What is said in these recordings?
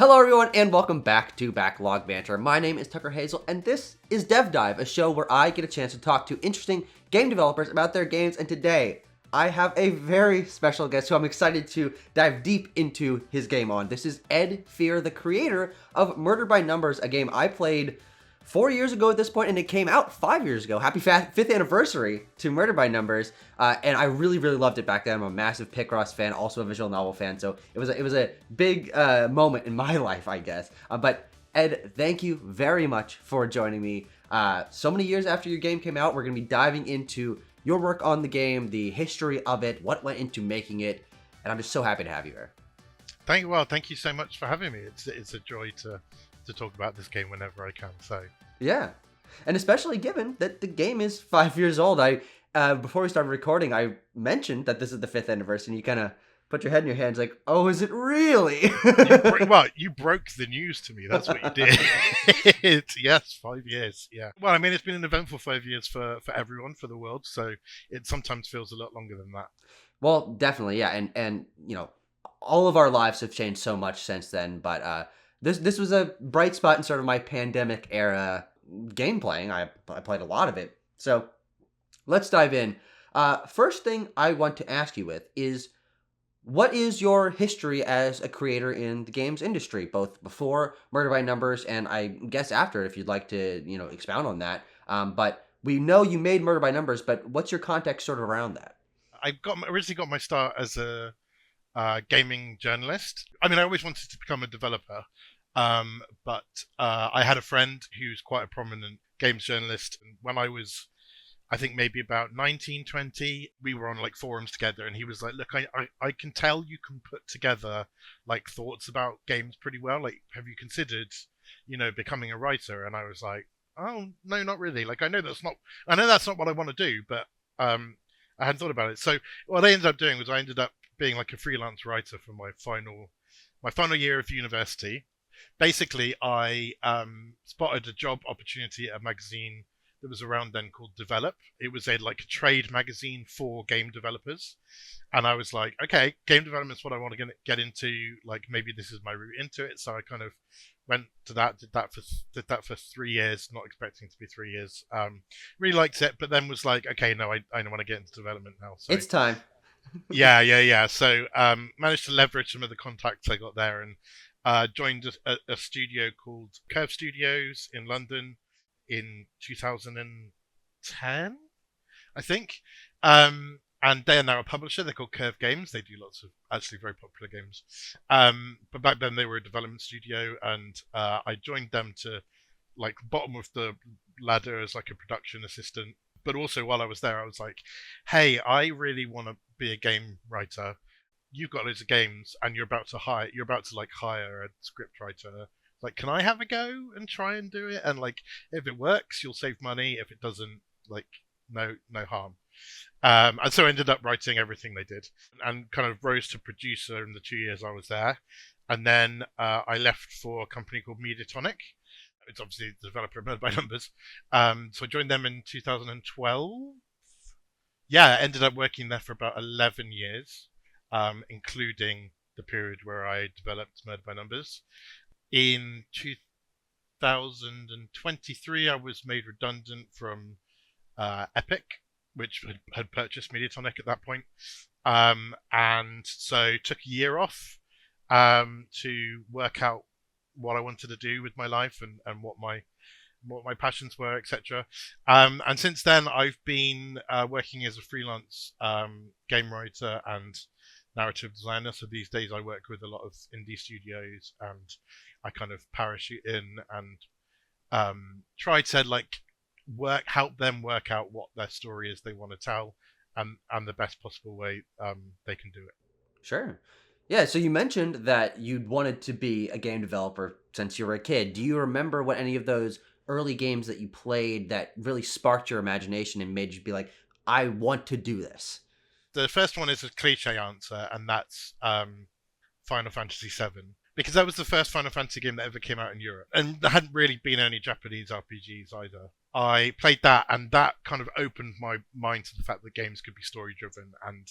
Hello everyone and welcome back to Backlog Banter. My name is Tucker Hazell and this is Dev Dive, a show where I get a chance to talk to interesting game developers about their games, and today I have a very special guest who I'm excited to dive deep into his game on. This is Ed Fear, the creator of Murder by Numbers, a game I played 4 years ago at this point, and it came out 5 years ago. Happy 5th anniversary to Murder by Numbers, and I really loved it back then. I'm a massive Picross fan, also a visual novel fan, so it was a big moment in my life, I guess. But Ed, thank you very much for joining me. So many years after your game came out, we're going to be diving into your work on the game, the history of it, what went into making it, and I'm just so happy to have you here. Thank you so much for having me. It's a joy to talk about this game whenever I can. So yeah, and especially given that the game is 5 years old. Before we started recording, I mentioned that this is the 5th anniversary, and you kind of put your head in your hands like, oh, is it really? you broke the news to me. That's what you did. Yes, 5 years. Yeah. Well, I mean, it's been an eventful 5 years for everyone, for the world. So it sometimes feels a lot longer than that. Well, definitely, yeah, and you know, all of our lives have changed so much since then. But this was a bright spot in sort of my pandemic era game playing. I played a lot of it. So let's dive in. First thing I want to ask you with is, what is your history as a creator in the games industry, both before Murder by Numbers and I guess after, if you'd like to, expound on that. But we know you made Murder by Numbers, but what's your context sort of around that? Originally got my start as a gaming journalist. I mean, I always wanted to become a developer, but I had a friend who's quite a prominent games journalist. And when I was, I think maybe about 19, 20, we were on like forums together, and he was like, look, I can tell you can put together like thoughts about games pretty well. Like, have you considered, becoming a writer? And I was like, oh, no, not really. Like, I know that's not what I want to do, but I hadn't thought about it. So what I ended up doing was I ended up being like a freelance writer for my final year of university. Basically, I spotted a job opportunity at a magazine that was around then called Develop. It was a trade magazine for game developers, and I was like, okay, game development is what I want to get into. Like, maybe this is my route into it. So I kind of went to that, did that for 3 years, not expecting it to be 3 years. Really liked it, but then was like, okay, no, I want to get into development now. So it's time. yeah. So managed to leverage some of the contacts I got there, and joined a studio called Curve Studios in London in 2010, I think. And they are now a publisher. They're called Curve Games. They do lots of actually very popular games. But back then they were a development studio, and I joined them to bottom of the ladder as like a production assistant. But also while I was there, I was like, hey, I really want to be a game writer. You've got loads of games, and you're about to hire a script writer. Like, can I have a go and try and do it? And if it works, you'll save money. If it doesn't, no harm. And so I ended up writing everything they did, and kind of rose to producer in the 2 years I was there. And then I left for a company called Mediatonic. It's obviously the developer of Murder by Numbers. So I joined them in 2012. Yeah, I ended up working there for about 11 years, including the period where I developed Murder by Numbers. In 2023, I was made redundant from Epic, which had purchased Mediatonic at that point. And so took a year off to work out what I wanted to do with my life and what my passions were, etc. And since then, I've been working as a freelance game writer and narrative designer. So these days I work with a lot of indie studios, and I kind of parachute in and try to help them work out what their story is they want to tell, and the best possible way they can do it. Sure. Yeah, so you mentioned that you'd wanted to be a game developer since you were a kid. Do you remember what any of those early games that you played that really sparked your imagination and made you be like, I want to do this? The first one is a cliche answer, and that's Final Fantasy VII. Because that was the first Final Fantasy game that ever came out in Europe. And there hadn't really been any Japanese RPGs either. I played that, and that kind of opened my mind to the fact that games could be story-driven and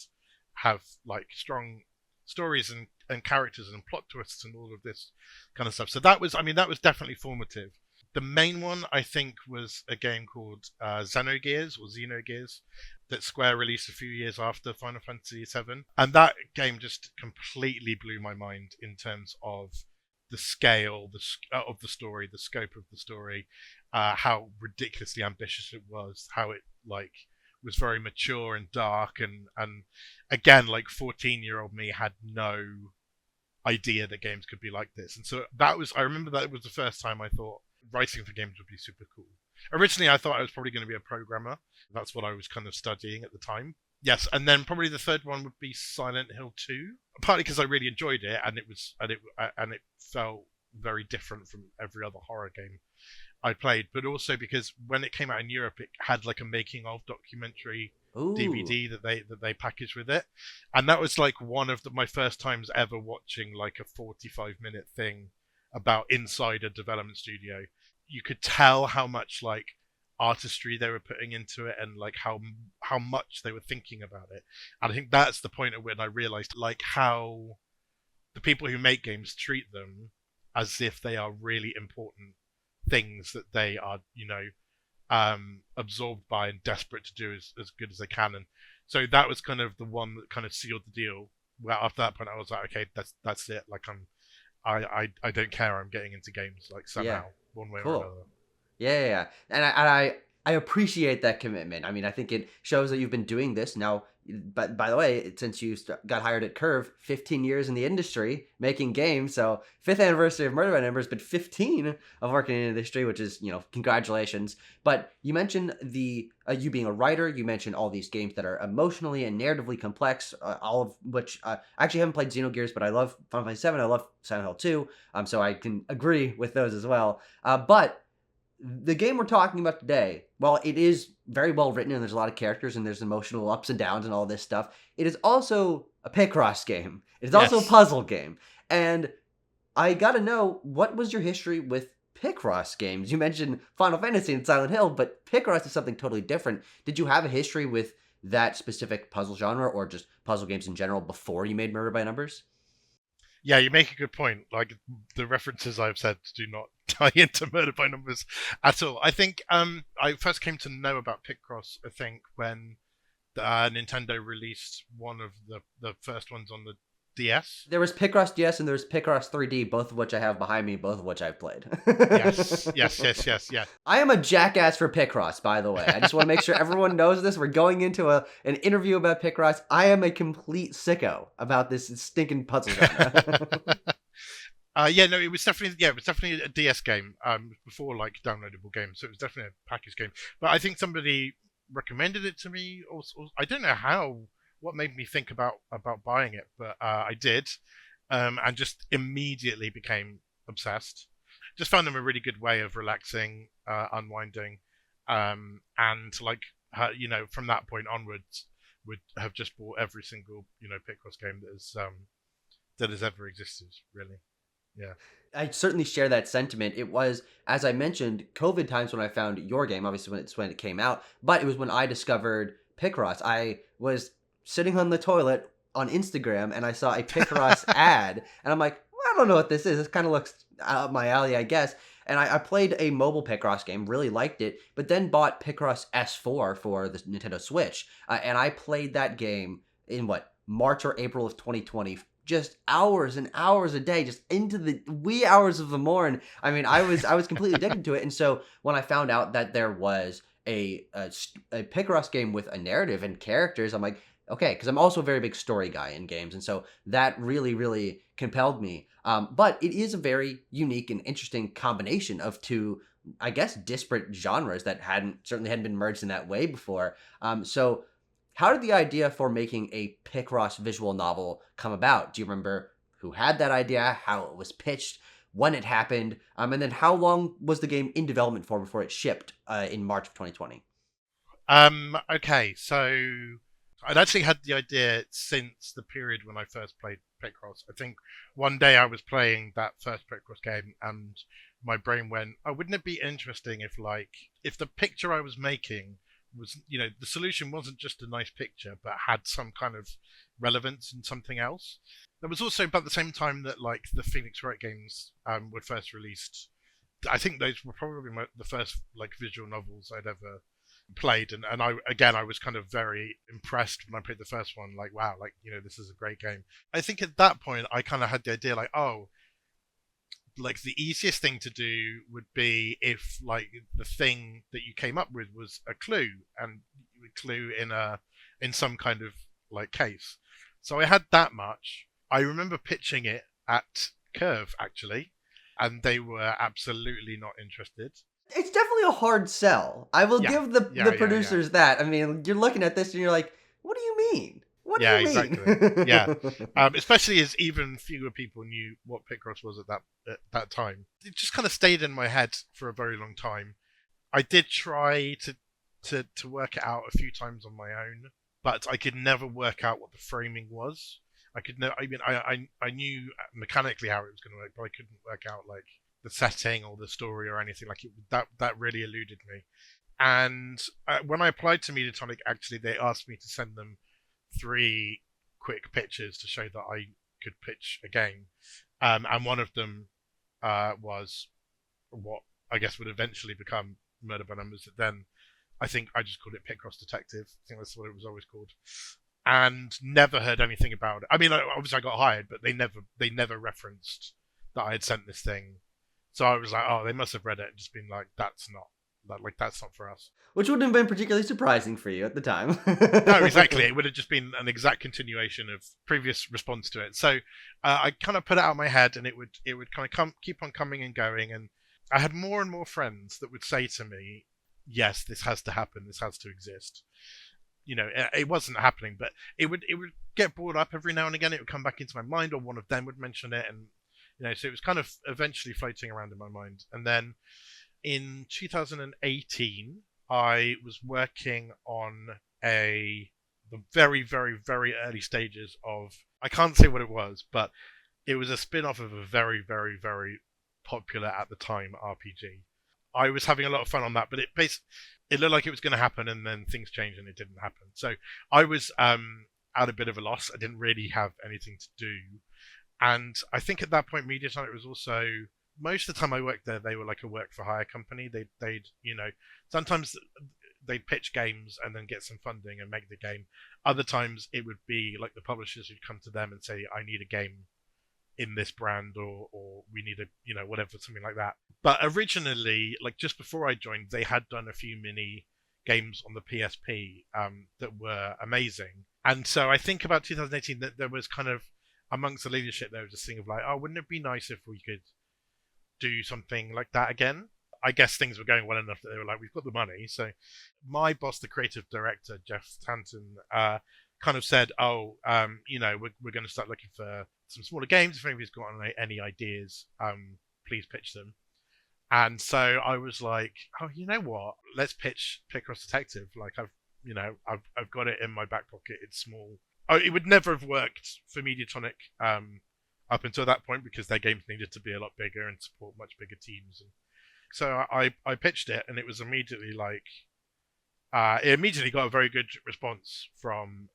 have strong stories and characters and plot twists and all of this kind of stuff. So that was, I mean, that was definitely formative. The main one, I think, was a game called Xenogears that Square released a few years after Final Fantasy VII. And that game just completely blew my mind in terms of the scale of the story, the scope of the story, how ridiculously ambitious it was, how it like was very mature and dark, and again, like 14-year-old me had no idea that games could be like this. And so that was, I remember that was the first time I thought writing for games would be super cool. Originally, I thought I was probably going to be a programmer. That's what I was kind of studying at the time. Yes, and then probably the third one would be Silent Hill 2, partly because I really enjoyed it, and it felt very different from every other horror game I played, but also because when it came out in Europe, it had like a making of documentary Ooh. DVD that they packaged with it, and that was like one of my first times ever watching like a 45-minute thing about inside a development studio. You could tell how much like artistry they were putting into it, and like how much they were thinking about it. And I think that's the point at when I realized like how the people who make games treat them as if they are really important things that they are, absorbed by and desperate to do as good as they can. And so that was kind of the one that kind of sealed the deal. Well, after that point, I was like, okay, that's it. Like I don't care. I'm getting into games like somehow, one way or another. Yeah. And I appreciate that commitment. I mean, I think it shows that you've been doing this now. But by the way, since you got hired at Curve, 15 years in the industry making games. So 5th anniversary of Murder by Numbers, but 15 of working in the industry, which is, congratulations. But you mentioned you being a writer. You mentioned all these games that are emotionally and narratively complex, all of which I actually haven't played Xenogears, but I love Final Fantasy VII. I love Silent Hill 2. So I can agree with those as well. But the game we're talking about today, while it is very well written and there's a lot of characters and there's emotional ups and downs and all this stuff, it is also a Picross game. It is also a puzzle game. And I gotta know, what was your history with Picross games? You mentioned Final Fantasy and Silent Hill, but Picross is something totally different. Did you have a history with that specific puzzle genre or just puzzle games in general before you made Murder by Numbers? Yeah, you make a good point. Like the references I've said do not tie into Murder by Numbers at all. I think I first came to know about Picross, I think, when Nintendo released one of the first ones on the DS. There was Picross DS and there was Picross 3D, both of which I have behind me, both of which I've played. Yes. I am a jackass for Picross, by the way. I just want to make sure everyone knows this. We're going into an interview about Picross. I am a complete sicko about this stinking puzzle genre. It was definitely a DS game before like downloadable games, so it was definitely a package game. But I think somebody recommended it to me, or I don't know what made me think about buying it, but I did, and just immediately became obsessed. Just found them a really good way of relaxing, unwinding, and like from that point onwards, would have just bought every single Picross game that has ever existed, really. Yeah. I certainly share that sentiment. It was, as I mentioned, COVID times when I found your game, obviously when it came out, but it was when I discovered Picross. I was sitting on the toilet on Instagram and I saw a Picross ad and I'm like, well, I don't know what this is. This kind of looks up my alley, I guess. And I played a mobile Picross game, really liked it, but then bought Picross S4 for the Nintendo Switch. And I played that game in March or April of 2020, just hours and hours a day, just into the wee hours of the morn. I mean, I was completely addicted to it. And so when I found out that there was a Picross game with a narrative and characters, I'm like, okay, because I'm also a very big story guy in games. And so that really, really compelled me. But it is a very unique and interesting combination of two, I guess, disparate genres that certainly hadn't been merged in that way before. So how did the idea for making a Picross visual novel come about? Do you remember who had that idea, how it was pitched, when it happened, and then how long was the game in development for before it shipped in March of 2020? Okay, so I'd actually had the idea since the period when I first played Picross. I think one day I was playing that first Picross game and my brain went, oh, wouldn't it be interesting if the picture I was making was, the solution wasn't just a nice picture, but had some kind of relevance in something else. That was also about the same time that like the Phoenix Wright games were first released. I think those were probably the first like visual novels I'd ever played, and I was kind of very impressed when I played the first one. Like, wow, like this is a great game. I think at that point I kind of had the idea like, oh, like the easiest thing to do would be if like the thing that you came up with was a clue, and a clue in some kind of like case. So I had that much. I remember pitching it at Curve actually, and they were absolutely not interested. It's definitely a hard sell. I will Yeah, give the yeah, yeah, yeah. producers that. I mean, you're looking at this and you're like, what do you mean? What do Yeah, you mean? exactly. Yeah, especially as even fewer people knew what Picross was at that time. It just kind of stayed in my head for a very long time. I did try to work it out a few times on my own, but I could never work out what the framing was. I could never. I mean, I knew mechanically how it was going to work, but I couldn't work out like the setting or the story or anything. Like that really eluded me. And when I applied to Mediatonic, actually, they asked me to send them 3 quick pitches to show that I could pitch a game, and one of them was what I guess would eventually become Murder by Numbers. Then I think I just called it Picross Detective. I think that's what it was always called, and never heard anything about it. I mean, obviously I got hired, but they never referenced that I had sent this thing. So I was like, oh, they must have read it and just been like, that's not for us. Which wouldn't have been particularly surprising for you at the time. No, exactly. It would have just been an exact continuation of previous response to it. So I kind of put it out of my head, and it would kind of keep on coming and going. And I had more and more friends that would say to me, "Yes, this has to happen. This has to exist." It wasn't happening, but it would get brought up every now and again. It would come back into my mind, or one of them would mention it, and so it was kind of eventually floating around in my mind. And then in 2018, I was working on the very, very, very early stages of, I can't say what it was, but it was a spin-off of a very, very, very popular at the time RPG. I was having a lot of fun on that, but it looked like it was going to happen, and then things changed and it didn't happen. So I was at a bit of a loss. I didn't really have anything to do. And I think at that point, Mediatonic was also, most of the time I worked there, they were like a work for hire company. They'd sometimes they'd pitch games and then get some funding and make the game. Other times it would be like the publishers who'd come to them and say, I need a game in this brand, or we need a, whatever, something like that. But originally, like just before I joined, they had done a few mini games on the PSP that were amazing. And so I think about 2018 that there was kind of, amongst the leadership, there was this thing of like, oh, wouldn't it be nice if we could do something like that again? I guess things were going well enough that they were like, we've got the money. So my boss, the creative director, Jeff Tanton, kind of said, oh, we're going to start looking for some smaller games. If anybody's got any ideas, please pitch them. And so I was like, oh, you know what? Let's pitch Picross Detective. Like I've got it in my back pocket. It's small. Oh, it would never have worked for Mediatonic up until that point, because their games needed to be a lot bigger and support much bigger teams. And so I pitched it, and it was immediately like, it immediately got a very good response from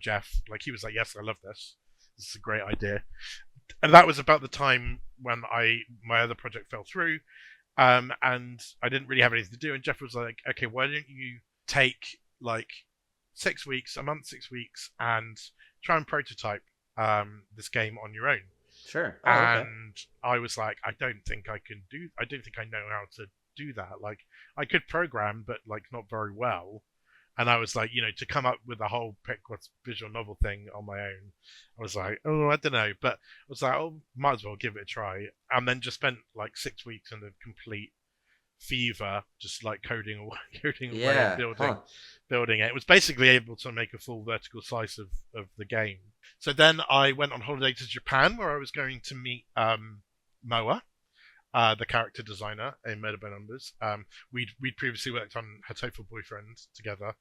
Jeff. Like he was like, yes, I love this. This is a great idea. And that was about the time when my other project fell through, and I didn't really have anything to do. And Jeff was like, okay, why don't you take like 6 weeks, a month, 6 weeks, and try and prototype this game on your own. Sure. Oh, okay. And I was like, I don't think I know how to do that. Like I could program, but like not very well. And I was like, to come up with a whole picross-visual novel thing on my own, I was like, oh, I don't know. But I was like, oh, might as well give it a try. And then just spent like 6 weeks in a complete fever, just like coding away and building it. It was basically able to make a full vertical slice of the game. So then I went on holiday to Japan, where I was going to meet Moa, the character designer in Murder by Numbers. We'd previously worked on Her Total Boyfriend together,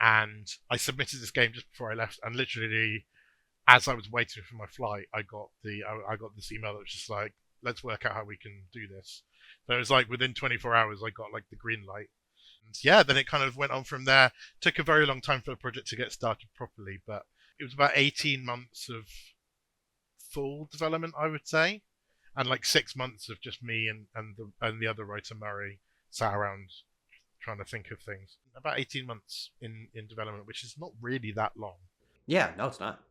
and I submitted this game just before I left. And literally, as I was waiting for my flight, I got this email that was just like, "Let's work out how we can do this." So it was like within 24 hours, I got like the green light. And yeah, then it kind of went on from there. Took a very long time for the project to get started properly, but it was about 18 months of full development, I would say, and like 6 months of just me and the other writer Murray sat around trying to think of things. About 18 months in development, which is not really that long. Yeah, no, it's not.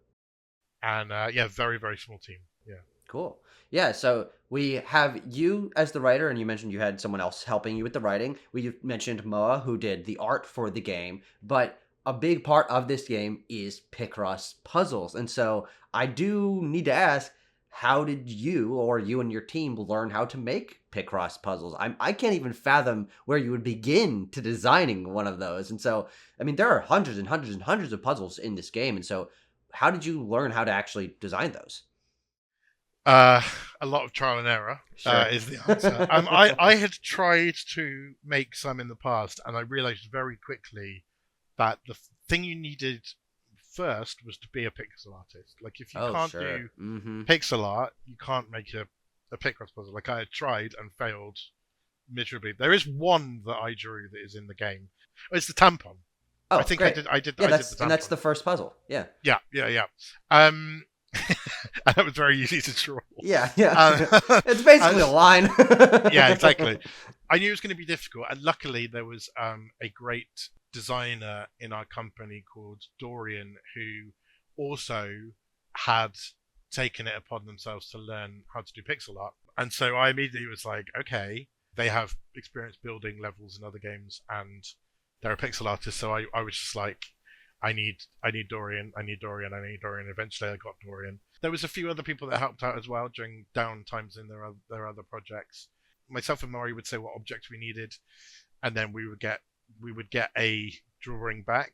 And yeah, very very small team. Yeah. Cool. Yeah, so we have you as the writer, and you mentioned you had someone else helping you with the writing. We mentioned Moa, who did the art for the game, but a big part of this game is Picross puzzles. And so I do need to ask, how did you or you and your team learn how to make Picross puzzles? I can't even fathom where you would begin to designing one of those. And so, I mean, there are hundreds and hundreds and hundreds of puzzles in this game. And so, how did you learn how to actually design those? Uh, a lot of trial and error Sure. is the answer. I had tried to make some in the past, and I realized very quickly that the thing you needed first was to be a pixel artist. Like, if you Oh, can't sure. do Mm-hmm. pixel art, you can't make a Picross puzzle. Like, I had tried and failed miserably. There is one that I drew that is in the game. It's the tampon. I Oh, think great. I did Yeah, the that's tampon. the first puzzle. Yeah. Yeah, yeah, yeah. Um, and that was very easy to draw. Yeah, yeah. It's And basically a line. yeah, exactly. I knew it was going to be difficult, and luckily there was a great designer in our company called Dorian who also had taken it upon themselves to learn how to do pixel art. And so I immediately was like, okay, they have experience building levels in other games, and they're a pixel artist. So I was just like, I need Dorian, I need Dorian, I need Dorian. Eventually, I got Dorian. There was a few other people that helped out as well during down times in their other projects. Myself and Maury would say what objects we needed, and then we would get a drawing back,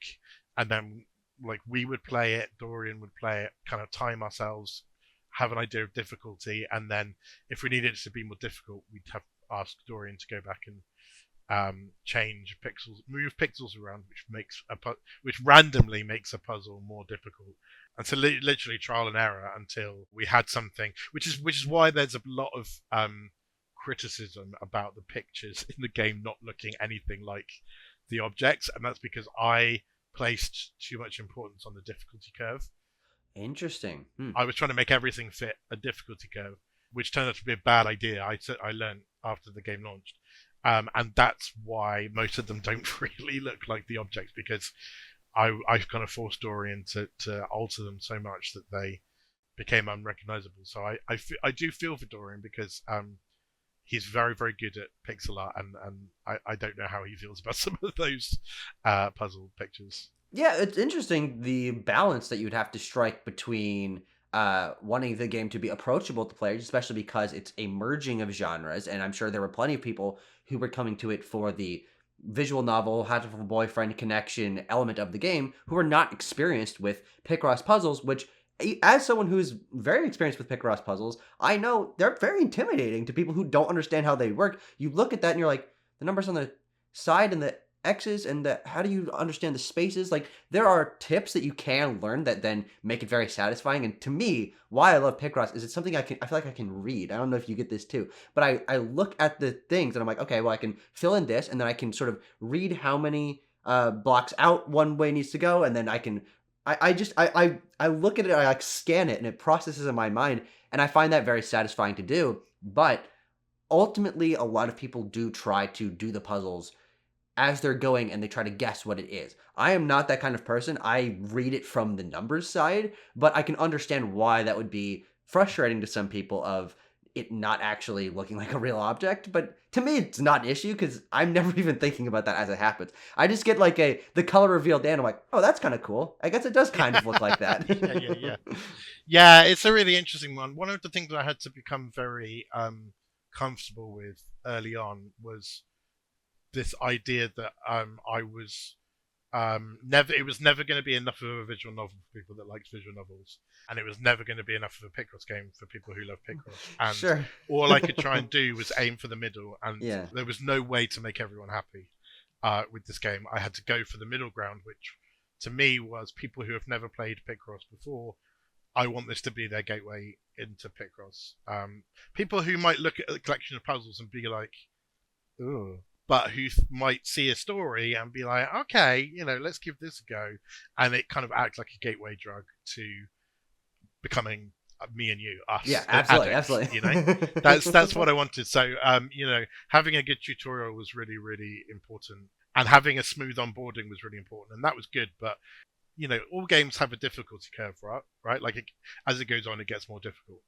and then like we would play it, Dorian would play it, kind of time ourselves, have an idea of difficulty, and then if we needed it to be more difficult, we'd have asked Dorian to go back and change pixels, move pixels around, which randomly makes a puzzle more difficult. And so literally trial and error until we had something, which is why there's a lot of criticism about the pictures in the game not looking anything like the objects, and that's because I placed too much importance on the difficulty curve. Interesting. Hmm. I was trying to make everything fit a difficulty curve, which turned out to be a bad idea. I learned after the game launched. And that's why most of them don't really look like the objects, because I kind of forced Dorian to alter them so much that they became unrecognizable. So I do feel for Dorian because he's very, very good at pixel art, and I don't know how he feels about some of those puzzle pictures. Yeah, it's interesting the balance that you would have to strike between wanting the game to be approachable to players, especially because it's a merging of genres, and I'm sure there were plenty of people who were coming to it for the visual novel, hatful boyfriend connection element of the game, who were not experienced with Picross puzzles, which, as someone who's very experienced with Picross puzzles, I know they're very intimidating to people who don't understand how they work. You look at that and you're like, the numbers on the side and the X's and the how do you understand the spaces? Like, there are tips that you can learn that then make it very satisfying. And to me, why I love Picross is it's something I feel like I can read. I don't know if you get this too, but I look at the things and I'm like, okay, well, I can fill in this, and then I can sort of read how many blocks out one way needs to go, and then I can I look at it, I like scan it, and it processes in my mind, and I find that very satisfying to do. But ultimately, a lot of people do try to do the puzzles as they're going and they try to guess what it is. I am not that kind of person. I read it from the numbers side, but I can understand why that would be frustrating to some people of it not actually looking like a real object. But to me, it's not an issue because I'm never even thinking about that as it happens. I just get like the color revealed and I'm like, oh, that's kind of cool. I guess it does kind of look like that. Yeah. Yeah, it's a really interesting one. One of the things I had to become very comfortable with early on was this idea that I was it was never going to be enough of a visual novel for people that liked visual novels, and it was never going to be enough of a Picross game for people who love Picross. And Sure. all I could try and do was aim for the middle, and Yeah. there was no way to make everyone happy with this game. I had to go for the middle ground, which to me was people who have never played Picross before. I want this to be their gateway into Picross. People who might look at a collection of puzzles and be like, "Ugh," but who might see a story and be like, okay, let's give this a go. And it kind of acts like a gateway drug to becoming me and you, Yeah, us absolutely, addicts, absolutely. that's what I wanted. So having a good tutorial was really, really important, and having a smooth onboarding was really important, and that was good. But all games have a difficulty curve, right? Like as it goes on, it gets more difficult,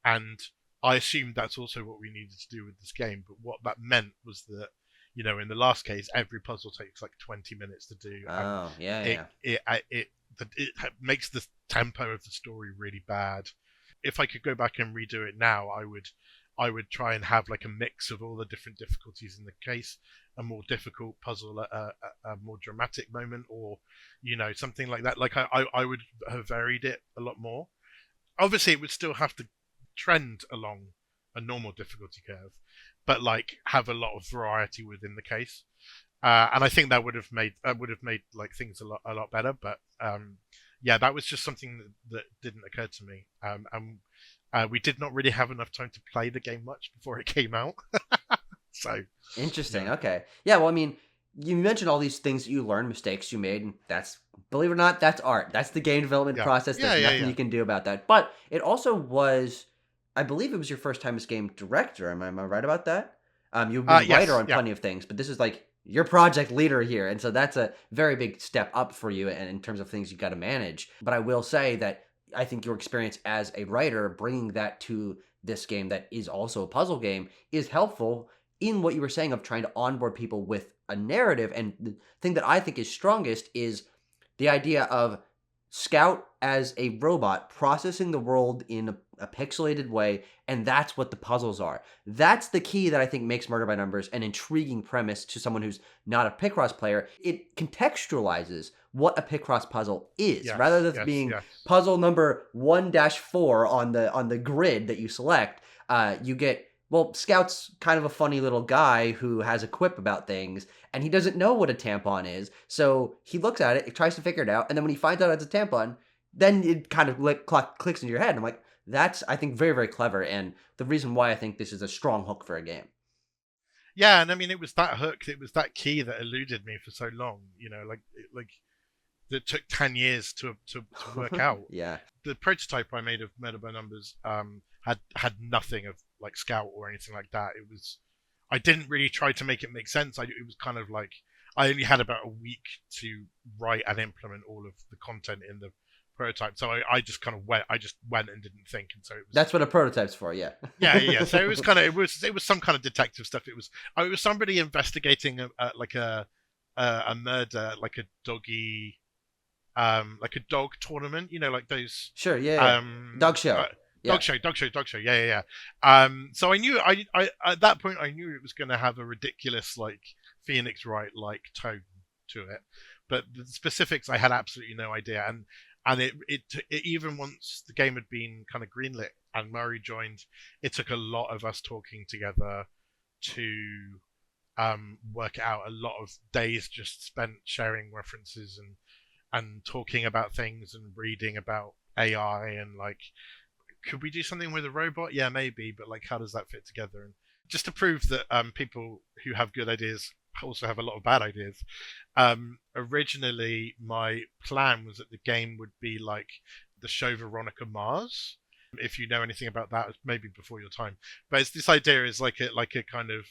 and I assumed that's also what we needed to do with this game. But what that meant was that, in the last case, every puzzle takes like 20 minutes to do, and Oh, yeah, it yeah. it makes the tempo of the story really bad. If I could go back and redo it now, I would try and have like a mix of all the different difficulties in the case, a more difficult puzzle, a more dramatic moment, or something like that. Like I would have varied it a lot more. Obviously, it would still have to trend along a normal difficulty curve, but like have a lot of variety within the case. And I think that would have made like things a lot better. But yeah, that was just something that didn't occur to me. And we did not really have enough time to play the game much before it came out. So Interesting. yeah, Okay. Yeah. Well, I mean, you mentioned all these things that you learned, mistakes you made, and that's, believe it or not, that's art. That's the game development yeah, process. yeah, There's yeah, nothing yeah. you can do about that. But it also was, I believe it was your first time as game director. Am I right about that? You've been writer Yes, on yeah, plenty of things, but this is like your project leader here, and so that's a very big step up for you, and in terms of things you got to manage. But I will say that I think your experience as a writer, bringing that to this game that is also a puzzle game, is helpful in what you were saying of trying to onboard people with a narrative. And the thing that I think is strongest is the idea of Scout as a robot processing the world in a pixelated way, and that's what the puzzles are. That's the key that I think makes Murder by Numbers an intriguing premise to someone who's not a Picross player. It contextualizes what a Picross puzzle is, rather yes, than yes, being yes. puzzle number 1-4 on the grid that you select. You get, well, Scout's kind of a funny little guy who has a quip about things, and he doesn't know what a tampon is. So he looks at it, he tries to figure it out, and then when he finds out it's a tampon, then it kind of clicks into your head. And I'm like, that's, I think, very, very clever, and the reason why I think this is a strong hook for a game. Yeah, and I mean, it was that hook, it was that key that eluded me for so long. Like that took 10 years to work out. Yeah. The prototype I made of Murder by Numbers had nothing of like Scout or anything like that. I didn't really try to make it make sense. It was kind of like I only had about a week to write and implement all of the content in the prototype. So I just kind of went. I just went and didn't think, and so it was. That's what a prototype's for, yeah. Yeah, yeah, yeah. So it was kind of it was some kind of detective stuff. It was somebody investigating a murder, like a doggy, like a dog tournament. Like those Sure, yeah, yeah. um Dog show. uh, Yeah. dog show. Yeah, yeah, yeah. So I knew I at that point I knew it was going to have a ridiculous like Phoenix Wright like tone to it, but the specifics I had absolutely no idea. And it even once the game had been kind of greenlit and Murray joined, it took a lot of us talking together to work it out. A lot of days just spent sharing references and talking about things and reading about AI and like, could we do something with a robot? Yeah, maybe, but like, how does that fit together? And just to prove that people who have good ideas also have a lot of bad ideas. Originally, my plan was that the game would be like the show Veronica Mars. If you know anything about that, it's maybe before your time. But this idea is like a kind of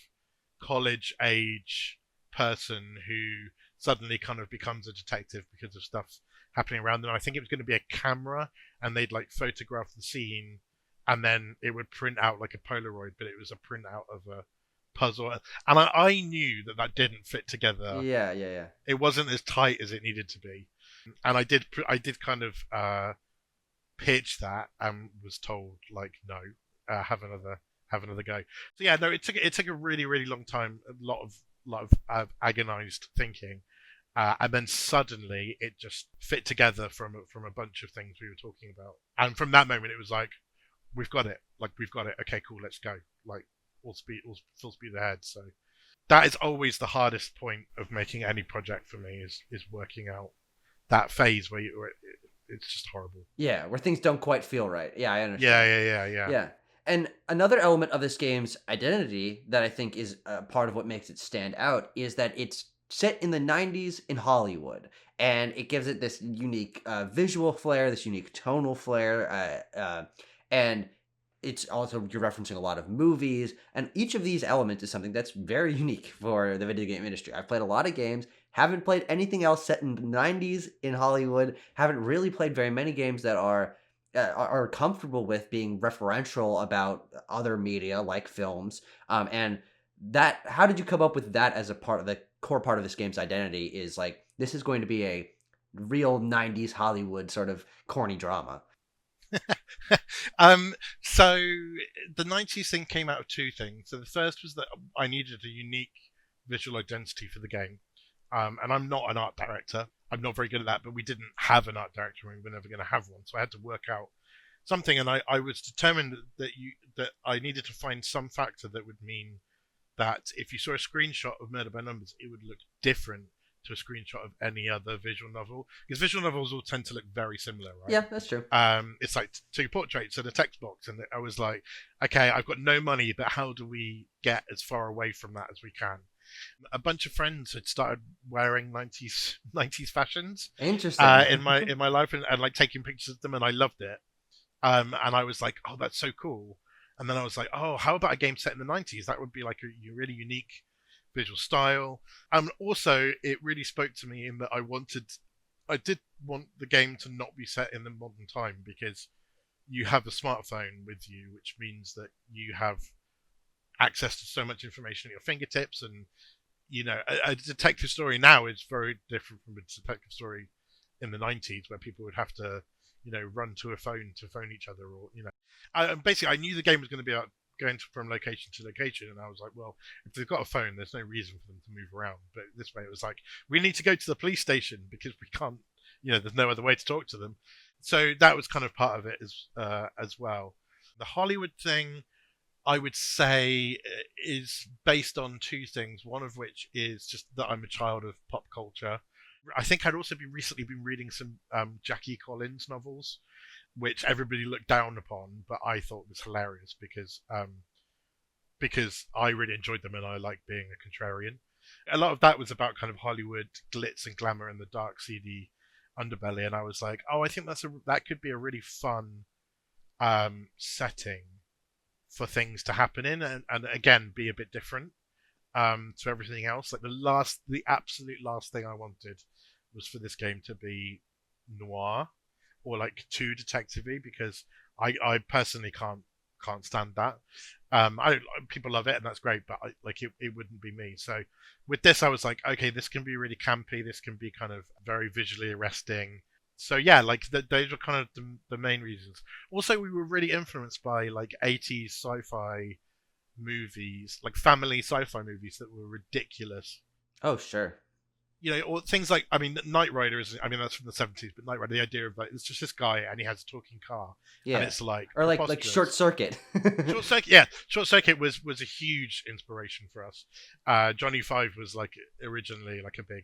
college age person who suddenly kind of becomes a detective because of stuff happening around them. I think it was going to be a camera, and they'd like photograph the scene, and then it would print out like a Polaroid, but it was a printout of a puzzle. And I knew that didn't fit together. Yeah, yeah, yeah. It wasn't as tight as it needed to be, and I did kind of pitch that and was told like no, have another go. So yeah, no, it took a really really long time, a lot of agonized thinking. And then suddenly it just fit together from a bunch of things we were talking about. And from that moment, it was like, we've got it. Like, we've got it. Okay, cool, let's go. Like, all full speed ahead. So that is always the hardest point of making any project for me is working out that phase where it's just horrible. Yeah, where things don't quite feel right. Yeah, I Yeah, understand. yeah, yeah, yeah. Yeah. And another element of this game's identity that I think is a part of what makes it stand out is that it's set in the 90s in Hollywood. And it gives it this unique visual flair, this unique tonal flair. And it's also, you're referencing a lot of movies, and each of these elements is something that's very unique for the video game industry. I've played a lot of games, haven't played anything else set in the 90s in Hollywood, haven't really played very many games that are comfortable with being referential about other media like films. And that, how did you come up with that as a part of the core part of this game's identity? Is like, this is going to be a real 90s Hollywood sort of corny drama. um, so the 90s thing came out of two things. So the first was that I needed a unique visual identity for the game. And I'm not an art director. I'm not very good at that, but we didn't have an art director and we were never going to have one. So I had to work out something, and I was determined that I needed to find some factor that would mean that if you saw a screenshot of Murder by Numbers, it would look different to a screenshot of any other visual novel, because visual novels all tend to look very similar, right? Yeah, that's true. It's like two portraits and a text box, and I was like, okay, I've got no money, but how do we get as far away from that as we can? A bunch of friends had started wearing 90s fashions Interesting. in my life, and like taking pictures of them, and I loved it. And I was like, oh, that's so cool. And then I was like, oh, how about a game set in the 90s? That would be like a really unique visual style. Also, it really spoke to me in that I did want the game to not be set in the modern time, because you have a smartphone with you, which means that you have access to so much information at your fingertips. And, you know, a detective story now is very different from a detective story in the 90s, where people would have to, you know, run to a phone to phone each other, or, you know, basically I knew the game was going to be about going from location to location, and I was like, well, if they've got a phone, there's no reason for them to move around. But this way it was like, we need to go to the police station because we can't, you know, there's no other way to talk to them. So that was kind of part of it as well. The Hollywood thing, I would say, is based on two things, one of which is just that I'm a child of pop culture. I think I'd also recently been reading some Jackie Collins novels, which everybody looked down upon, but I thought was hilarious because I really enjoyed them and I like being a contrarian. A lot of that was about kind of Hollywood glitz and glamour and the dark, seedy underbelly, and I was like, oh, I think that could be a really fun setting for things to happen in, and again be a bit different to everything else. Like the absolute last thing I wanted was for this game to be noir or like too detective-y, because I personally can't stand that. People love it and that's great, but it wouldn't be me. So with this, I was like, okay, this can be really campy. This can be kind of very visually arresting. So yeah, like those were kind of the main reasons. Also, we were really influenced by like 80s sci-fi movies, like family sci-fi movies that were ridiculous. Oh, sure. You know, or things like, I mean, Knight Rider is, I mean, that's from the 70s, but Knight Rider, the idea of like, it's just this guy and he has a talking car. Yeah. And it's like, or like Short Circuit. Short Circuit, yeah. Short Circuit was a huge inspiration for us. Johnny Five was like originally like a big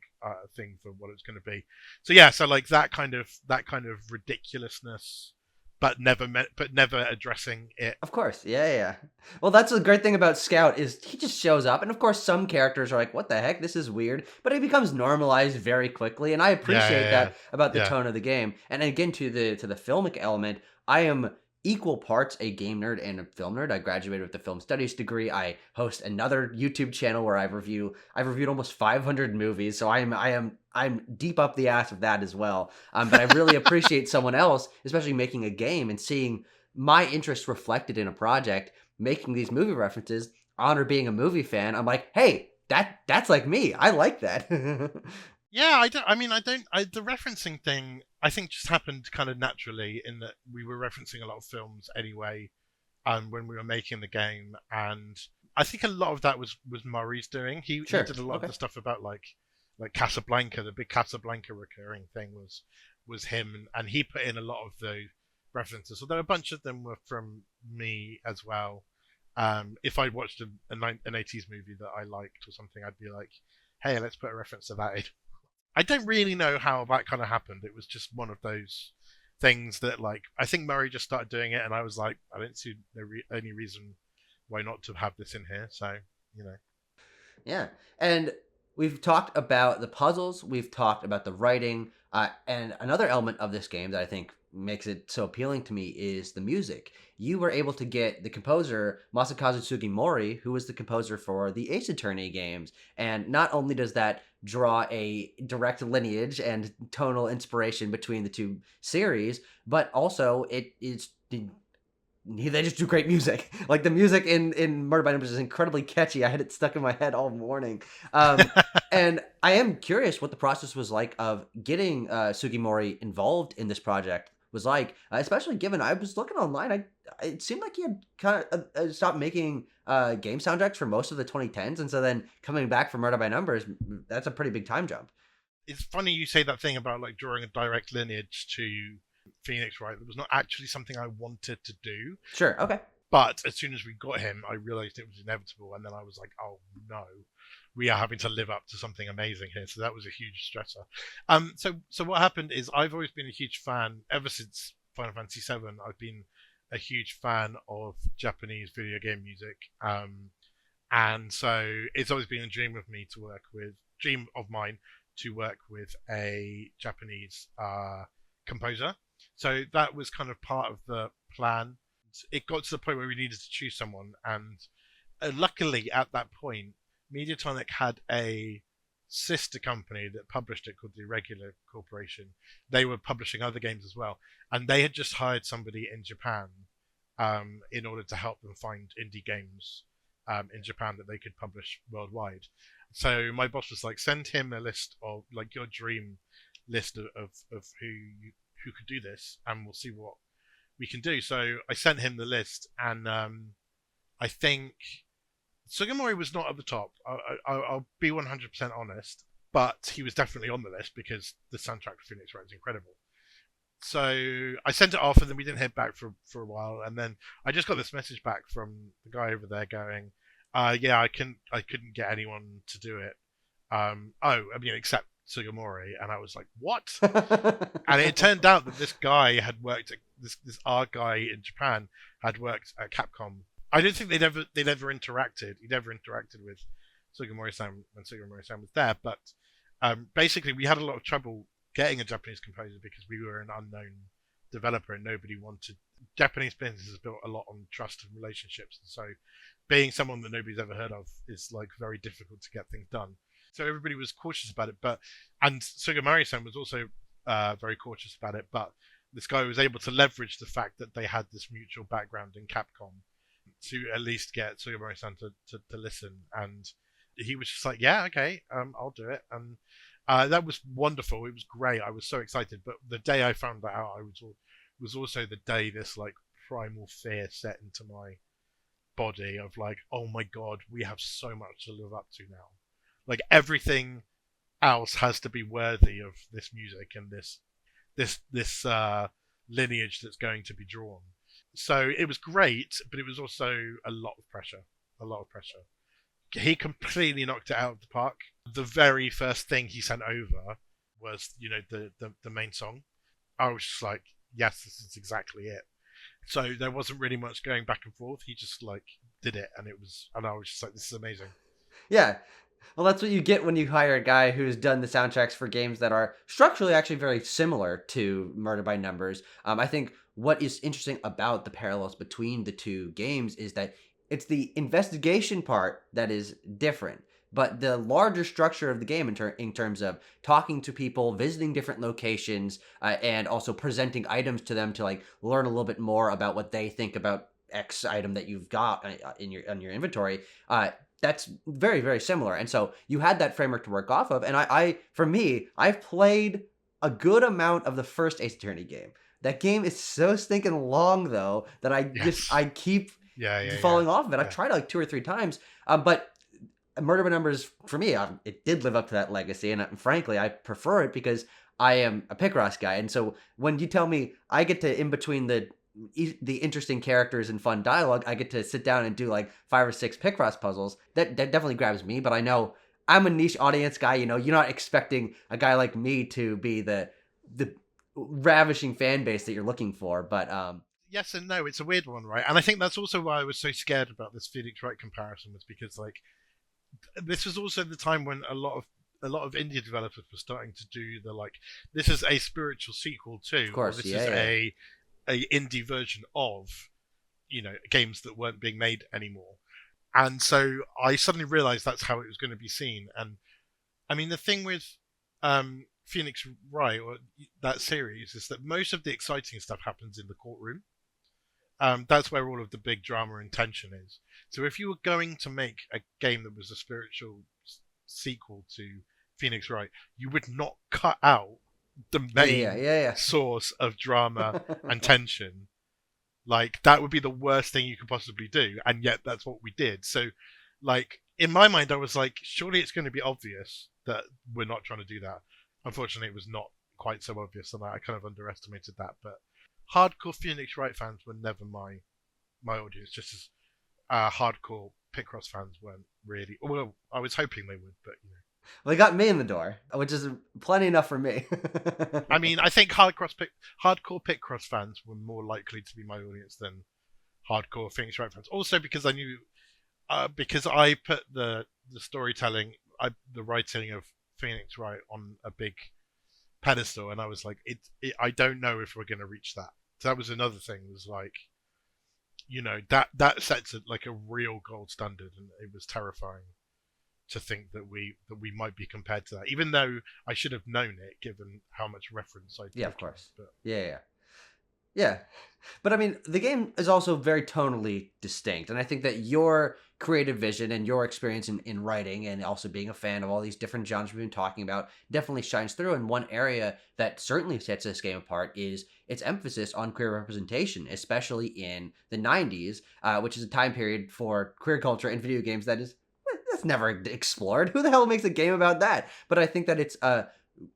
thing for what it's going to be. So yeah, so like that kind of ridiculousness, but never addressing it. Of course, yeah. Well, that's the great thing about Scout is he just shows up, and of course, some characters are like, "What the heck? This is weird," but it becomes normalized very quickly, and I appreciate that about the tone of the game. And again, to the filmic element, I am equal parts a game nerd and a film nerd. I graduated with a film studies degree. I host another YouTube channel where I've reviewed almost 500 movies, so I'm deep up the ass of that as well. But I really appreciate someone else, especially making a game and seeing my interest reflected in a project, making these movie references, honor being a movie fan. I'm like, hey, that's like me. I like that. Yeah, the referencing thing, I think, just happened kind of naturally in that we were referencing a lot of films anyway, when we were making the game, and I think a lot of that was Murray's doing. He did a lot of the stuff about like Casablanca, the big Casablanca recurring thing was him, and he put in a lot of those references. Although a bunch of them were from me as well. If I watched an 80s movie that I liked or something, I'd be like, hey, let's put a reference to that in. I don't really know how that kind of happened. It was just one of those things that, like, I think Murray just started doing it, and I was like, I don't see any reason why not to have this in here. So, you know. Yeah, and we've talked about the puzzles, we've talked about the writing, and another element of this game that I think makes it so appealing to me is the music. You were able to get the composer Masakazu Sugimori, who was the composer for the Ace Attorney games, and not only does that draw a direct lineage and tonal inspiration between the two series, but also it is they just do great music. Like the music in Murder by Numbers is incredibly catchy. I had it stuck in my head all morning. And I am curious what the process was like of getting Sugimori involved in this project was like, especially given I was looking online. It seemed like he had kind of stopped making game soundtracks for most of the 2010s, and so then coming back for Murder by Numbers, that's a pretty big time jump. It's funny you say that thing about like drawing a direct lineage to Phoenix Wright. It was not actually something I wanted to do. Sure. Okay. But as soon as we got him, I realized it was inevitable. And then I was like, oh no, we are having to live up to something amazing here. So that was a huge stressor. So what happened is I've always been a huge fan ever since Final Fantasy VII. I've been a huge fan of Japanese video game music. And so it's always been a dream of mine to work with a Japanese composer. So that was kind of part of the plan. It got to the point where we needed to choose someone, and luckily at that point, Mediatonic had a sister company that published it called the Irregular Corporation. They were publishing other games as well, and they had just hired somebody in Japan in order to help them find indie games in Japan that they could publish worldwide. So my boss was like, send him a list of like your dream list of who could do this, and we'll see what we can do. So I sent him the list, and I think Sugimori was not at the top. I'll be 100% honest, but he was definitely on the list because the soundtrack for Phoenix Wright is incredible. So I sent it off, and then we didn't hear back for a while, and then I just got this message back from the guy over there going, "Yeah, I couldn't get anyone to do it. Except Sugimori," and I was like, "What?" And it turned out that this guy had worked at this art guy in Japan had worked at Capcom. I don't think they'd ever interacted. He'd ever interacted with Sugimori-san when Sugimori-san was there, but basically we had a lot of trouble getting a Japanese composer because we were an unknown developer and nobody wanted. Japanese business is built a lot on trust and relationships, and so being someone that nobody's ever heard of is like very difficult to get things done. So everybody was cautious about it, and Sugimori-san was also very cautious about it. But this guy was able to leverage the fact that they had this mutual background in Capcom to at least get Sugimori-san to listen. And he was just like, "Yeah, okay, I'll do it." And that was wonderful. It was great. I was so excited. But the day I found that out, was also the day this like primal fear set into my body of like, oh my god, we have so much to live up to now. Like everything else has to be worthy of this music and this lineage that's going to be drawn. So it was great, but it was also a lot of pressure. A lot of pressure. He completely knocked it out of the park. The very first thing he sent over was, the main song. I was just like, yes, this is exactly it. So there wasn't really much going back and forth. He just like did it, and I was just like, this is amazing. Yeah. Well, that's what you get when you hire a guy who's done the soundtracks for games that are structurally actually very similar to Murder by Numbers. I think what is interesting about the parallels between the two games is that it's the investigation part that is different. But the larger structure of the game in terms of talking to people, visiting different locations, and also presenting items to them to like learn a little bit more about what they think about X item that you've got in your inventory, that's very, very similar. And so you had that framework to work off of. And for me, I've played a good amount of the first Ace Attorney game. That game is so stinking long though that I keep falling off of it. I've tried it like 2 or 3 times, but Murder by Numbers for me, it did live up to that legacy, and frankly, I prefer it because I am a Picross guy. And so when you tell me I get to in between the interesting characters and fun dialogue, I get to sit down and do like 5 or 6 Picross puzzles. That definitely grabs me. But I know I'm a niche audience guy. You're not expecting a guy like me to be the ravishing fan base that you're looking for. But yes and no, it's a weird one, right? And I think that's also why I was so scared about this Phoenix Wright comparison, was because like this was also the time when a lot of a lot of indie developers were starting to do the like, this is a spiritual sequel Of to, or course, this yeah, is yeah. a indie version of, games that weren't being made anymore. And so I suddenly realized that's how it was going to be seen. And I mean, the thing with Phoenix Wright, or that series, is that most of the exciting stuff happens in the courtroom. That's where all of the big drama and tension is. So if you were going to make a game that was a spiritual sequel to Phoenix Wright, you would not cut out the Yeah, main yeah, source of drama yeah. and tension. Like, that would be the worst thing you could possibly do, and yet that's what we did. So, like, in my mind, I was like, surely it's going to be obvious that we're not trying to do that. Unfortunately, it was not quite so obvious, and I kind of underestimated that. But hardcore Phoenix Wright fans were never my audience, just as hardcore Picross fans weren't really. Well, I was hoping they would, but Well, they got me in the door, which is plenty enough for me. I mean, I think hardcore Picross fans were more likely to be my audience than hardcore Phoenix Wright fans. Also, because I knew, because I put the storytelling, the writing of Phoenix Wright on a big pedestal, and I was like, I don't know if we're going to reach that. So that was another thing. Was like, that sets it like a real gold standard, and it was terrifying to think that we might be compared to that, even though I should have known it given how much reference I'd Yeah, of taken. course. But Yeah, yeah. Yeah. But I mean, the game is also very tonally distinct. And I think that your creative vision and your experience in writing and also being a fan of all these different genres we've been talking about definitely shines through. And one area that certainly sets this game apart is its emphasis on queer representation, especially in the 90s, which is a time period for queer culture in video games that's never explored. Who the hell makes a game about that? But I think that it's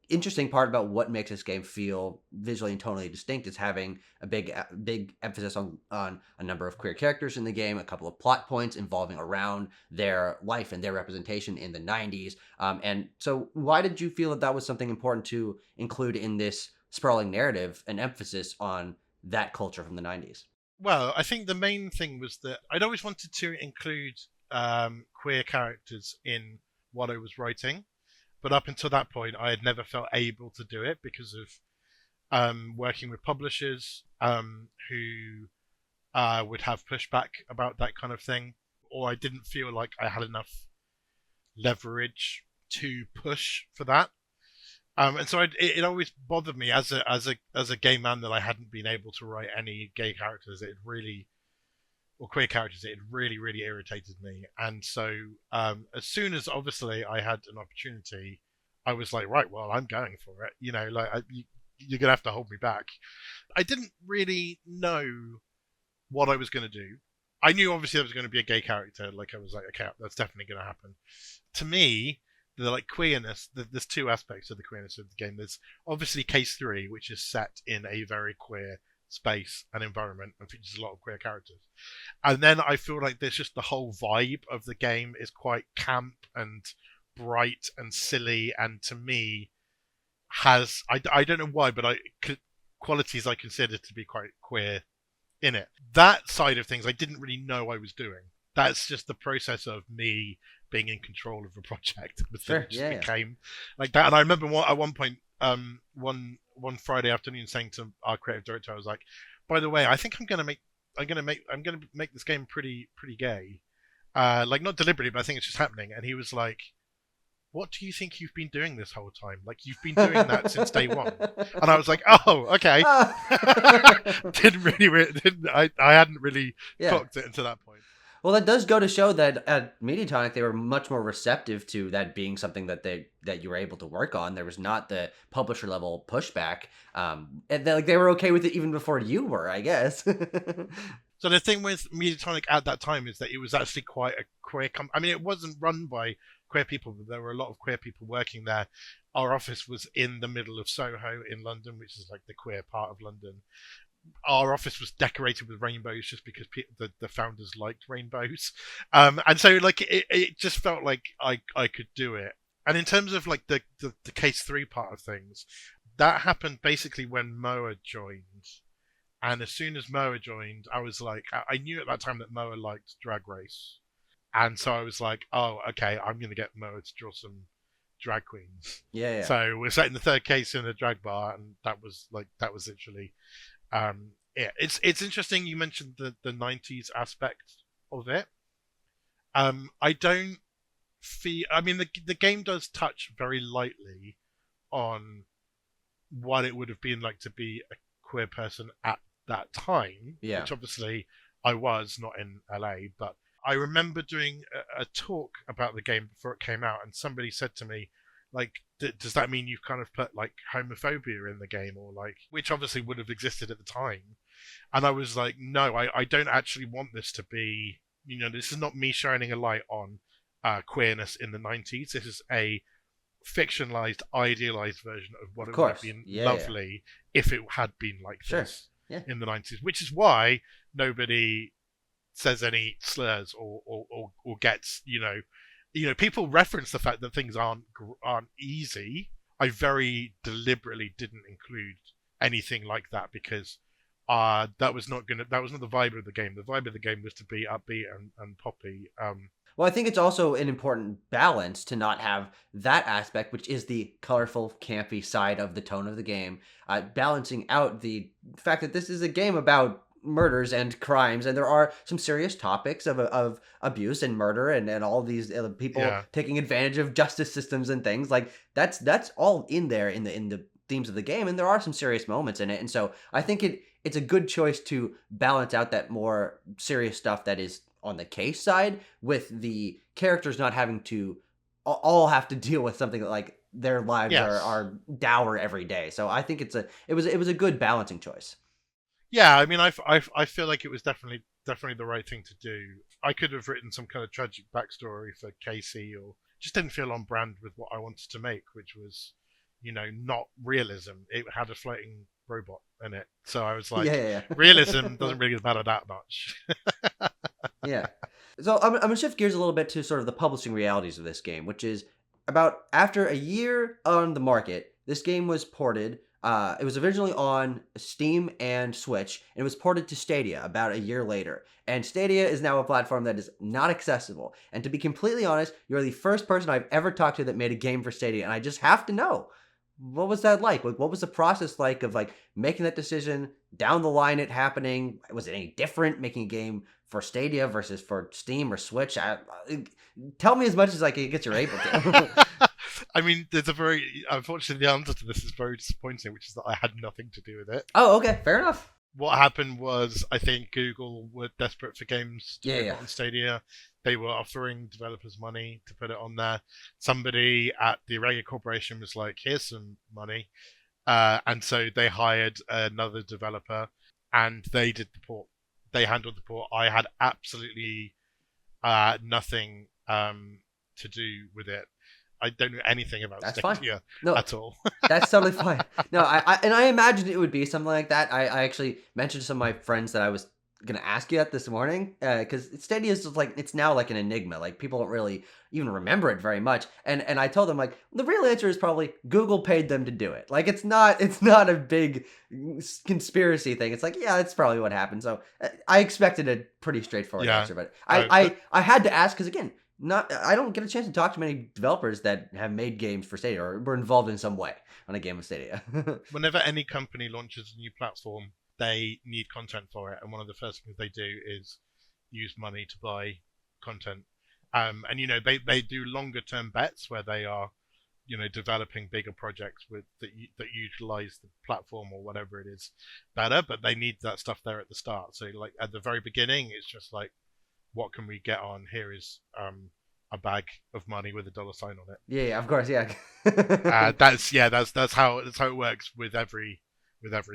interesting part about what makes this game feel visually and tonally distinct is having a big emphasis on a number of queer characters in the game, a couple of plot points involving around their life and their representation in the 90s. And so why did you feel that that was something important to include in this sprawling narrative, an emphasis on that culture from the 90s? well, I think the main thing was that I'd always wanted to include queer characters in what I was writing, but up until that point, I had never felt able to do it because of working with publishers who would have pushback about that kind of thing, or I didn't feel like I had enough leverage to push for that. And so it always bothered me as a gay man that I hadn't been able to write any gay characters. It really, or queer characters, it really irritated me. And so as soon as obviously I had an opportunity, I was like, right, well, I'm going for it. Like you're gonna have to hold me back. I didn't really know what I was going to do. I knew obviously there was going to be a gay character. Like I was like, okay, that's definitely going to happen. To me, the like queerness. There's two aspects of the queerness of the game. There's obviously Case 3, which is set in a very queer space and environment and features a lot of queer characters. And then I feel like there's just the whole vibe of the game is quite camp and bright and silly, and to me has I don't know why, but qualities I consider to be quite queer in it. That side of things I didn't really know I was doing. That's just the process of me being in control of a project. But Sure. it just Yeah, yeah. became like that. And I remember at one point, one Friday afternoon, saying to our creative director, I was like, "By the way, I think I'm gonna make this game pretty gay. Like not deliberately, but I think it's just happening." And he was like, "What do you think you've been doing this whole time? Like you've been doing that since day one." And I was like, "Oh, okay." I hadn't really Yeah. clocked it until that point. Well, that does go to show that at Mediatonic they were much more receptive to that being something that you were able to work on. There was not the publisher level pushback, and they were okay with it even before you were, I guess. So the thing with Mediatonic at that time is that it was actually quite a queer I mean, it wasn't run by queer people, but there were a lot of queer people working there. Our office was in the middle of Soho in London, which is like the queer part of London. Our office was decorated with rainbows just because the founders liked rainbows, and so like it just felt like I could do it. And in terms of like the Case 3 part of things, that happened basically when Moa joined. And as soon as Moa joined, I was like, I knew at that time that Moa liked Drag Race, and so I was like, oh, okay, I'm gonna get Moa to drag queens. Yeah, yeah. So we're set in the third case in a drag bar, and that was literally yeah. It's interesting you mentioned the 90s aspect of it. I don't feel. I mean, the game does touch very lightly on what it would have been like to be a queer person at that time, Yeah. which obviously I was not in LA, but I remember doing a talk about the game before it came out, and somebody said to me, like, does that mean you've kind of put like homophobia in the game, or like, which obviously would have existed at the time? And I was like, no, I don't actually want this to be, this is not me shining a light on queerness in the 90s. This is a fictionalized, idealized version of what Of it would have course. been Yeah, yeah. lovely if it had been like Sure. this Yeah. in the 90s, which is why nobody says any slurs or gets, people reference the fact that things aren't easy. I very deliberately didn't include anything like that because that was not the vibe of the game. The vibe of the game was to be upbeat and poppy. Well, I think it's also an important balance to not have that aspect, which is the colorful, campy side of the tone of the game, balancing out the fact that this is a game about murders and crimes, and there are some serious topics of abuse and murder and all these people Yeah. taking advantage of justice systems and things like that's all in there in the themes of the game, and there are some serious moments in it, and so I think it's a good choice to balance out that more serious stuff that is on the case side with the characters not having to all have to deal with something like their lives Yes. are dour every day. So I think it was a good balancing choice. Yeah, I mean, I feel like it was definitely the right thing to do. I could have written some kind of tragic backstory for Casey, or just didn't feel on brand with what I wanted to make, which was, not realism. It had a floating robot in it, so I was like, Yeah. realism doesn't really matter that much. Yeah. So I'm going to shift gears a little bit to sort of the publishing realities of this game, which is about after a year on the market, this game was ported. It was originally on Steam and Switch, and it was ported to Stadia about a year later. And Stadia is now a platform that is not accessible. And to be completely honest, you're the first person I've ever talked to that made a game for Stadia, and I just have to know, what was that like? What was the process like of like making that decision, down the line it happening? Was it any different making a game for Stadia versus for Steam or Switch? Tell me as much as I can get you're able to. I mean, unfortunately, the answer to this is very disappointing, which is that I had nothing to do with it. Oh, okay, fair enough. What happened was, I think Google were desperate for games to put on Stadia. They were offering developers money to put it on there. Somebody at the Irega Corporation was like, here's some money. And so they hired another developer and they did the port. They handled the port. I had absolutely nothing to do with it. I don't know anything about Stadia at all. That's totally fine. No, I imagined it would be something like that. I actually mentioned to some of my friends that I was going to ask you that this morning because Stadia is just like, it's now like an enigma. Like people don't really even remember it very much. And I told them like the real answer is probably Google paid them to do it. Like it's not a big conspiracy thing. It's like, yeah, that's probably what happened. So I expected a pretty straightforward answer, but I had to ask because again, I don't get a chance to talk to many developers that have made games for Stadia or were involved in some way on a game of Stadia. Whenever any company launches a new platform, they need content for it, and one of the first things they do is use money to buy content. And they do longer term bets where they are, developing bigger projects that utilize the platform or whatever it is better, but they need that stuff there at the start. So like at the very beginning, it's just like, what can we get on? Here is a bag of money with a dollar sign on it. Yeah, of course, yeah. That's how it works with every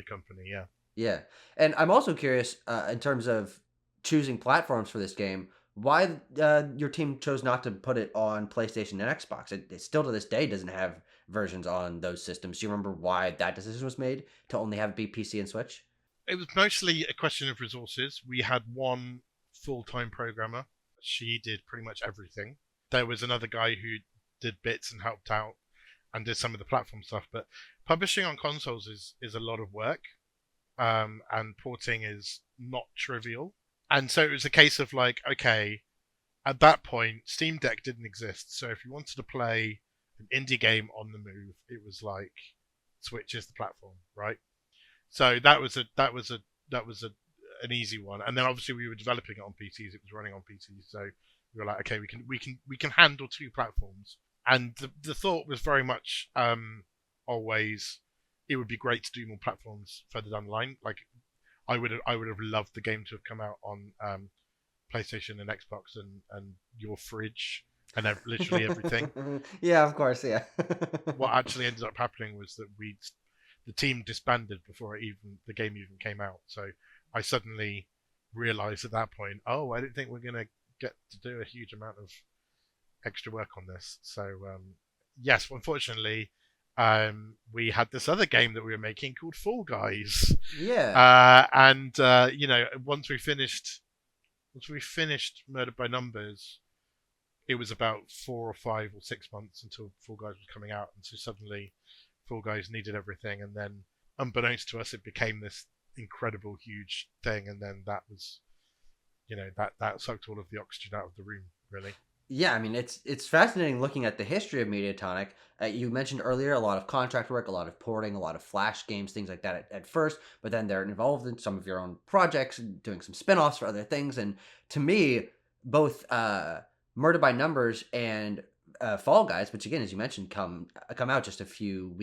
company. Yeah. Yeah, and I'm also curious in terms of choosing platforms for this game. Why your team chose not to put it on PlayStation and Xbox? It still to this day doesn't have versions on those systems. Do you remember why that decision was made to only have it be PC and Switch? It was mostly a question of resources. We had one full-time programmer. She did pretty much everything. There was another guy who did bits and helped out and did some of the platform stuff. But publishing on consoles is a lot of work, and porting is not trivial. And so it was a case of like, okay, at that point, Steam Deck didn't exist. So if you wanted to play an indie game on the move. It was like Switch is the platform, right? So that was an easy one. And then obviously we were developing it on PCs. It was running on PCs, so we were like, okay, we can handle two platforms. And the thought was very much always it would be great to do more platforms further down the line. Like I would have loved the game to have come out on PlayStation and Xbox and your fridge and literally everything. Yeah, of course, yeah. What actually ended up happening was that the team disbanded before the game even came out. So I suddenly realized at that point, oh, I don't think we're gonna get to do a huge amount of extra work on this. So yes, unfortunately, we had this other game that we were making called Fall Guys, Yeah. and once we finished Murder by Numbers, it was about 4 or 5 or 6 months until Fall Guys was coming out, and so suddenly Fall Guys needed everything, and then unbeknownst to us, it became this incredible, huge thing, and then that was, that sucked all of the oxygen out of the room, really. Yeah, I mean it's fascinating looking at the history of Mediatonic. You mentioned earlier a lot of contract work, a lot of porting, a lot of Flash games, things like that at first, but then they're involved in some of your own projects, and doing some spin-offs for other things. And to me, both Murder by Numbers and Fall Guys, which again, as you mentioned, come out just a few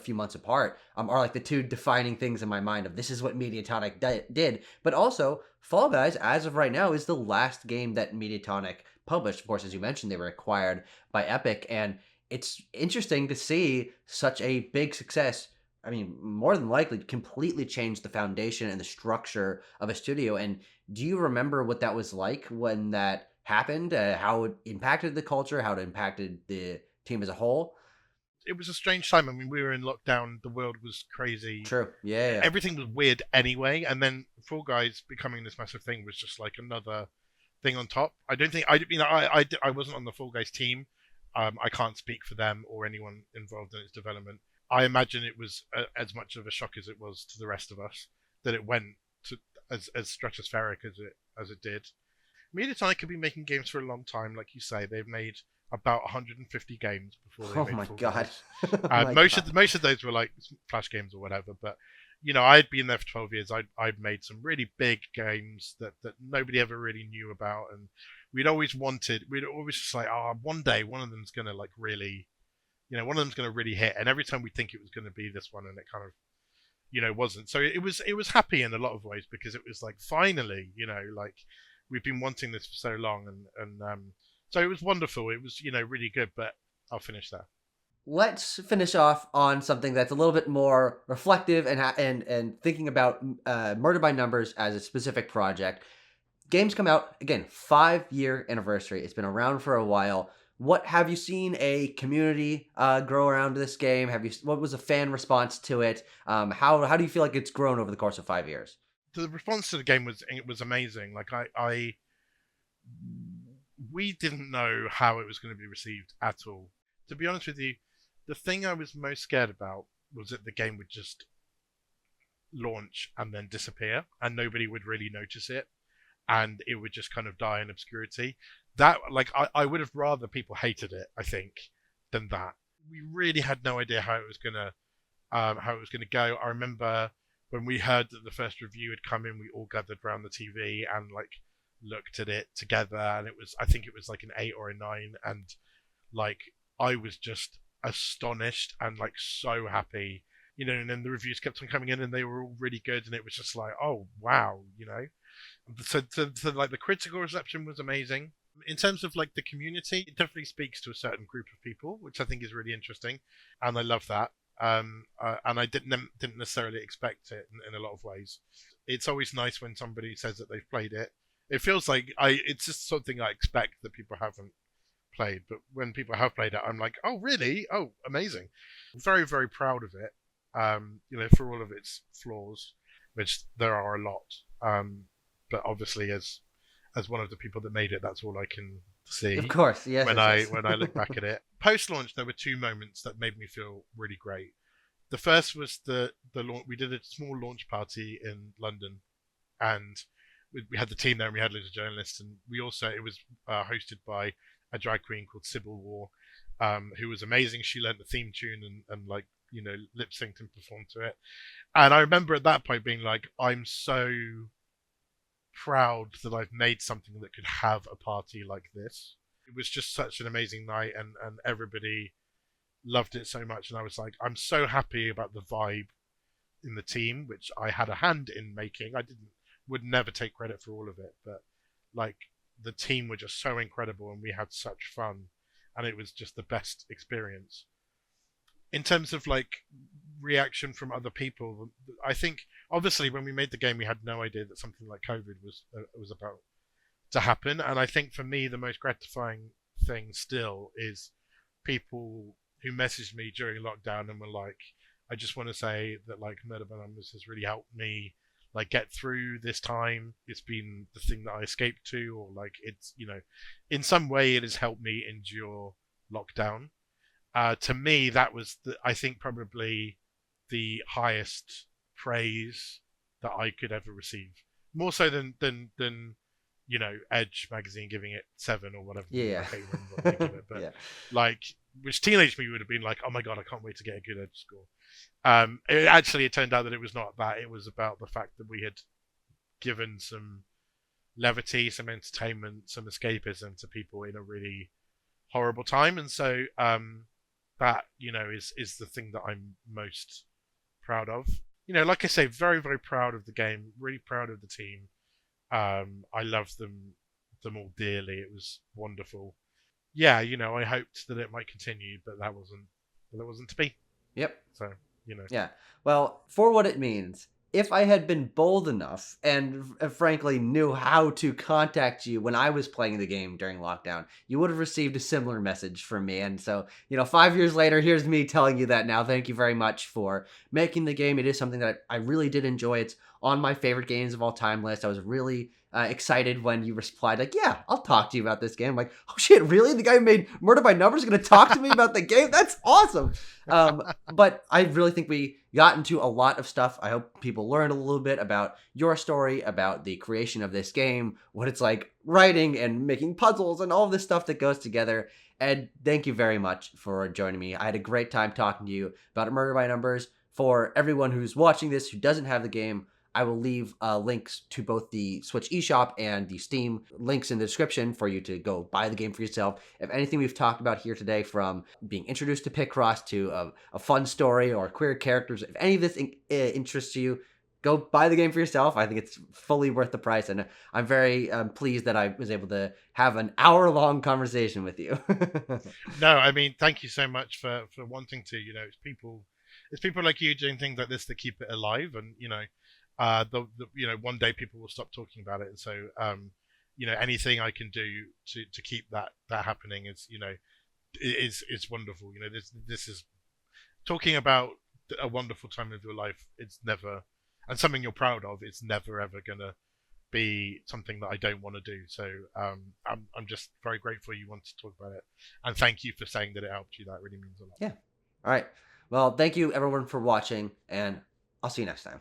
months apart, are like the two defining things in my mind of this is what Mediatonic did. But also, Fall Guys, as of right now, is the last game that Mediatonic published. Of course, as you mentioned, they were acquired by Epic, and it's interesting to see such a big success. I mean, more than likely, completely changed the foundation and the structure of a studio. And do you remember what that was like when that happened? How it impacted the culture? How it impacted the team as a whole? It was a strange time. I mean, we were in lockdown. The world was crazy. True. Yeah. Yeah. Everything was weird anyway. And then Fall Guys becoming this massive thing was just like another thing on top. I don't think I wasn't on the Fall Guys team. I can't speak for them or anyone involved in its development. I imagine it was as much of a shock as it was to the rest of us that it went to as stratospheric as it did. Mediatonic could be making games for a long time, like you say. They've made about 150 games before they Oh made my Fall god. Guys. Oh my god. Most of those were like Flash games or whatever. But I'd been there for 12 years. I'd made some really big games that nobody ever really knew about, and we'd always just like, oh, one day one of them's gonna like really, one of them's gonna really hit. And every time we think it was gonna be this one, and it kind of, wasn't. So it was happy in a lot of ways because it was like finally, like we've been wanting this for so long, and so it was wonderful. It was really good. But I'll finish there. Let's finish off on something that's a little bit more reflective and thinking about Murder by Numbers as a specific project. Games come out again, 5-year anniversary. It's been around for a while. What have you seen a community grow around this game? What was the fan response to it? How do you feel like it's grown over the course of 5 years? The response to the game was amazing. Like we didn't know how it was going to be received at all. To be honest with you, the thing I was most scared about was that the game would just launch and then disappear, and nobody would really notice it, and it would just kind of die in obscurity. That, like, I would have rather people hated it, I think, than that. We really had no idea how it was gonna go. I remember when we heard that the first review had come in, we all gathered around the TV and like looked at it together, and I think it was like an 8 or a 9, and like I was just astonished and like so happy, and then the reviews kept on coming in and they were all really good, and it was just like, oh wow. So like the critical reception was amazing. In terms of like the community, it definitely speaks to a certain group of people, which I think is really interesting, and I love that. And I didn't necessarily expect it in a lot of ways. It's always nice when somebody says that they've played it. It feels like it's just something I expect that people haven't played, but when people have played it, I'm like, oh really? Oh, amazing! I'm very, very proud of it. For all of its flaws, which there are a lot. But obviously, as one of the people that made it, that's all I can see. Of course, yes. When I look back at it. Post launch, there were two moments that made me feel really great. The first was the launch. We did a small launch party in London, and we had the team there, and we had loads of journalists, and it was hosted by a drag queen called Sybil War, who was amazing. She learned the theme tune and like, lip synced and performed to it. And I remember at that point being like, I'm so proud that I've made something that could have a party like this. It was just such an amazing night, and everybody loved it so much. And I was like, I'm so happy about the vibe in the team, which I had a hand in making. I would never take credit for all of it, but like the team were just so incredible, and we had such fun, and it was just the best experience. In terms of like reaction from other people, I think obviously when we made the game, we had no idea that something like COVID was about to happen, and I think for me the most gratifying thing still is people who messaged me during lockdown and were like, I just want to say that like Murder by Numbers has really helped me like get through this time. It's been the thing that I escaped to, or like it's, in some way it has helped me endure lockdown. To me, that was I think probably the highest praise that I could ever receive. More so than Edge magazine giving it 7 or whatever. Yeah. I can't remember what they give it, but Yeah. like, which teenage me would have been like, oh my god, I can't wait to get a good Edge score. It turned out that it was not that. It was about the fact that we had given some levity, some entertainment, some escapism to people in a really horrible time, and so that is the thing that I'm most proud of. Like I say, very very proud of the game, really proud of the team. I love them all dearly. It was wonderful. Yeah, I hoped that it might continue, but that wasn't to be. Yep. So, Yeah. Well, for what it means, if I had been bold enough and frankly knew how to contact you when I was playing the game during lockdown, you would have received a similar message from me. And so, 5 years later, here's me telling you that now. Thank you very much for making the game. It is something that I really did enjoy. It's on my favorite games of all time list. I was really excited when you replied like, yeah, I'll talk to you about this game. I'm like, oh shit, really? The guy who made Murder by Numbers is going to talk to me about the game? That's awesome. But I really think we got into a lot of stuff. I hope people learned a little bit about your story, about the creation of this game, what it's like writing and making puzzles and all of this stuff that goes together. Ed, thank you very much for joining me. I had a great time talking to you about Murder by Numbers. For everyone who's watching this who doesn't have the game, I will leave links to both the Switch eShop and the Steam links in the description for you to go buy the game for yourself. If anything we've talked about here today, from being introduced to Picross to a fun story or queer characters, if any of this interests you, go buy the game for yourself. I think it's fully worth the price, and I'm very pleased that I was able to have an hour-long conversation with you. No, I mean, thank you so much for wanting to. It's people like you doing things like this that keep it alive, and one day people will stop talking about it, and so anything I can do to keep that happening is wonderful. This is talking about a wonderful time of your life. It's never, and something you're proud of. It's never ever gonna be something that I don't want to do. So I'm just very grateful you wanted to talk about it, and thank you for saying that it helped you. That really means a lot. Yeah. All right. Well, thank you everyone for watching, and I'll see you next time.